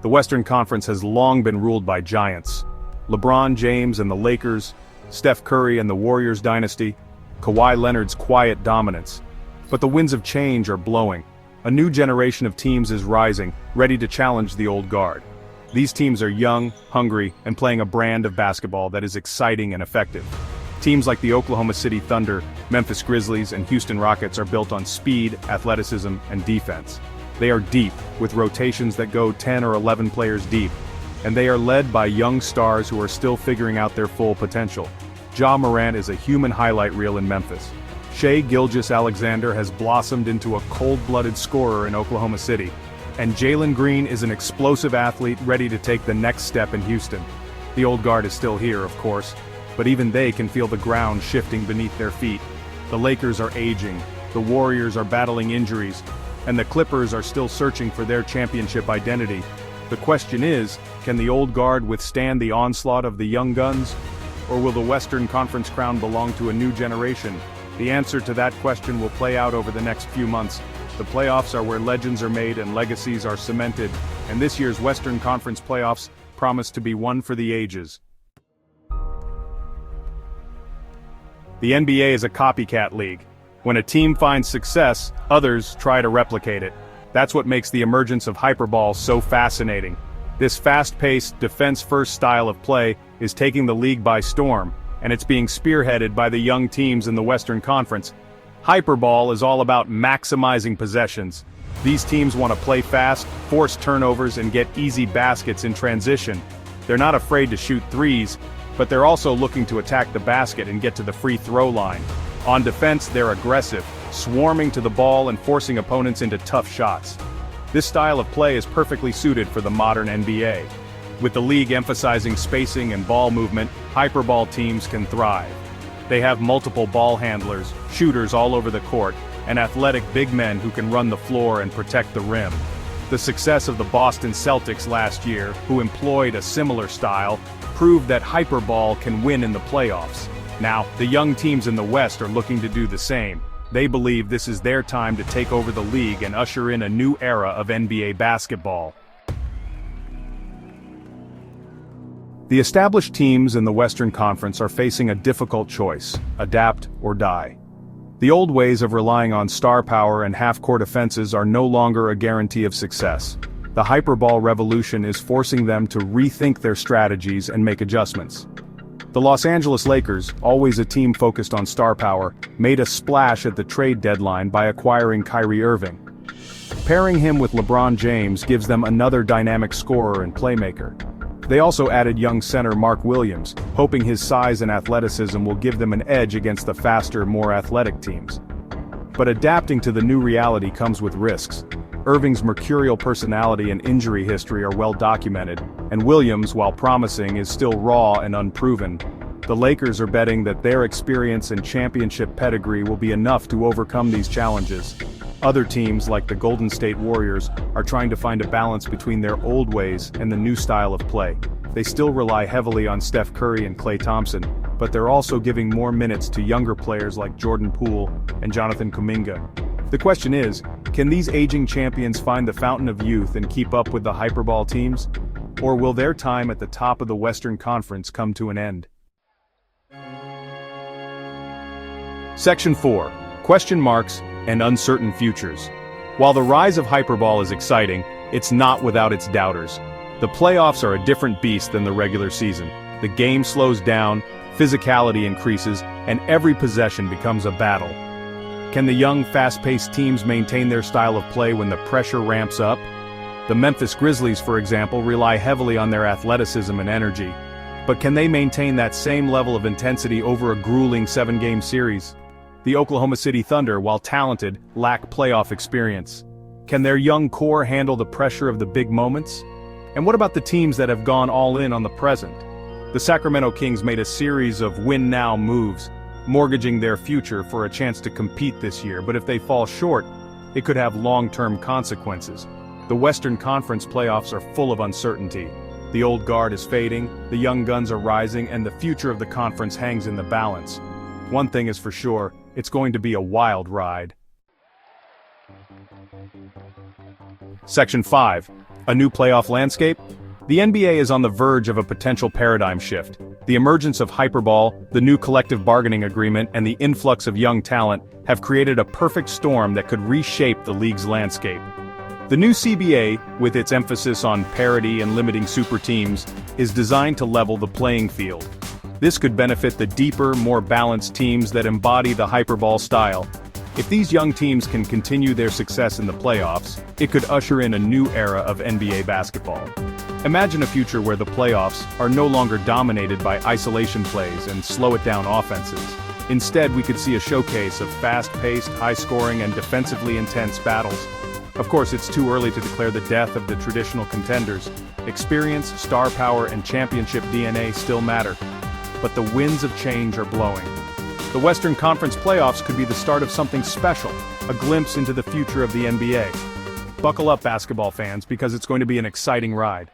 The Western Conference has long been ruled by giants. LeBron James and the Lakers, Steph Curry and the Warriors dynasty, Kawhi Leonard's quiet dominance. But the winds of change are blowing. A new generation of teams is rising, ready to challenge the old guard. These teams are young, hungry, and playing a brand of basketball that is exciting and effective. Teams like the Oklahoma City Thunder, Memphis Grizzlies, and Houston Rockets are built on speed, athleticism, and defense. They are deep, with rotations that go 10 or 11 players deep, and they are led by young stars who are still figuring out their full potential. Ja Morant is a human highlight reel in Memphis. Shai Gilgeous-Alexander has blossomed into a cold-blooded scorer in Oklahoma City, and Jalen Green is an explosive athlete ready to take the next step in Houston. The old guard is still here, of course, but even they can feel the ground shifting beneath their feet. The Lakers are aging, the Warriors are battling injuries, and the Clippers are still searching for their championship identity. The question is, can the old guard withstand the onslaught of the young guns? Or will the Western Conference crown belong to a new generation? The answer to that question will play out over the next few months. The playoffs are where legends are made and legacies are cemented, and this year's Western Conference playoffs promise to be one for the ages. The NBA is a copycat league. When a team finds success, others try to replicate it. That's what makes the emergence of hyperball so fascinating. This fast-paced, defense-first style of play is taking the league by storm, and it's being spearheaded by the young teams in the Western Conference. Hyperball is all about maximizing possessions. These teams want to play fast, force turnovers, and get easy baskets in transition. They're not afraid to shoot threes, but they're also looking to attack the basket and get to the free throw line. On defense, they're aggressive, swarming to the ball and forcing opponents into tough shots. This style of play is perfectly suited for the modern NBA. With the league emphasizing spacing and ball movement, hyperball teams can thrive. They have multiple ball handlers, shooters all over the court, and athletic big men who can run the floor and protect the rim. The success of the Boston Celtics last year, who employed a similar style, proved that hyperball can win in the playoffs. Now, the young teams in the West are looking to do the same. They believe this is their time to take over the league and usher in a new era of NBA basketball. The established teams in the Western Conference are facing a difficult choice: adapt or die. The old ways of relying on star power and half-court offenses are no longer a guarantee of success. The hyperball revolution is forcing them to rethink their strategies and make adjustments. The Los Angeles Lakers, always a team focused on star power, made a splash at the trade deadline by acquiring Kyrie Irving. Pairing him with LeBron James gives them another dynamic scorer and playmaker. They also added young center Mark Williams, hoping his size and athleticism will give them an edge against the faster, more athletic teams. But adapting to the new reality comes with risks. Irving's mercurial personality and injury history are well documented, and Williams, while promising, is still raw and unproven. The Lakers are betting that their experience and championship pedigree will be enough to overcome these challenges. Other teams, like the Golden State Warriors, are trying to find a balance between their old ways and the new style of play. They still rely heavily on Steph Curry and Klay Thompson, but they're also giving more minutes to younger players like Jordan Poole and Jonathan Kuminga. The question is, can these aging champions find the fountain of youth and keep up with the hyperball teams? Or will their time at the top of the Western Conference come to an end? Section 4. Question marks and uncertain futures. While the rise of hyperball is exciting, it's not without its doubters. The playoffs are a different beast than the regular season. The game slows down, physicality increases, and every possession becomes a battle. Can the young, fast-paced teams maintain their style of play when the pressure ramps up? The Memphis Grizzlies, for example, rely heavily on their athleticism and energy. But can they maintain that same level of intensity over a grueling 7-game series? The Oklahoma City Thunder, while talented, lack playoff experience. Can their young core handle the pressure of the big moments? And what about the teams that have gone all in on the present? The Sacramento Kings made a series of win-now moves, mortgaging their future for a chance to compete this year, but if they fall short, it could have long-term consequences. The Western Conference playoffs are full of uncertainty. The old guard is fading, the young guns are rising, and the future of the conference hangs in the balance. One thing is for sure, it's going to be a wild ride. Section 5. A new playoff landscape? The NBA is on the verge of a potential paradigm shift. The emergence of hyperball, the new collective bargaining agreement, and the influx of young talent have created a perfect storm that could reshape the league's landscape. The new CBA, with its emphasis on parity and limiting super teams, is designed to level the playing field. This could benefit the deeper, more balanced teams that embody the hyperball style. If these young teams can continue their success in the playoffs, it could usher in a new era of NBA basketball. Imagine a future where the playoffs are no longer dominated by isolation plays and slow-it-down offenses. Instead, we could see a showcase of fast-paced, high-scoring, and defensively intense battles. Of course, it's too early to declare the death of the traditional contenders. Experience, star power, and championship DNA still matter. But the winds of change are blowing. The Western Conference playoffs could be the start of something special, a glimpse into the future of the NBA. Buckle up, basketball fans, because it's going to be an exciting ride.